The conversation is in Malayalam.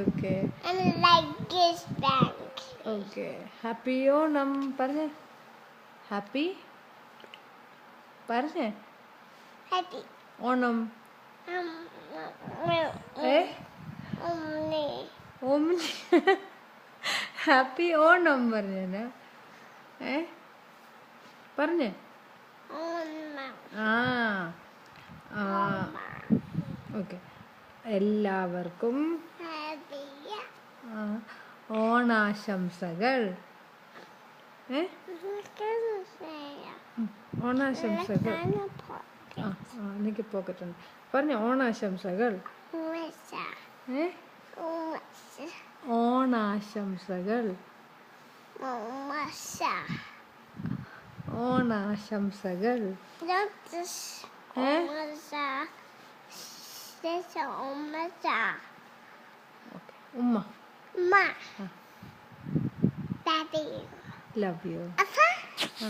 Okay And like this bank. Okay. Happy Onam പറഞ്ഞേ. ഹാപ്പി പറഞ്ഞേ. Happy. ഓണം. ഏ Only. ഓം. ഹാപ്പി ഓണം പറഞ്ഞേ. ഏ പറഞ്ഞേ. ആ ആ ഓക്കെ. എല്ലാവർക്കും Happy. ഓണാശംസകൾ. ഏ ഓണാശംസകൾ. ആ ആ എനിക്ക് പോക്കറ്റ് ഉണ്ട്. പറഞ്ഞ ഓണാശംസകൾ. ഏ ഓണാശംസകൾ. ഓണാശംസകൾ. ഏ ഓക്കെ. ഉമ്മ. Ma. Daddy. Love you. Apa? ആ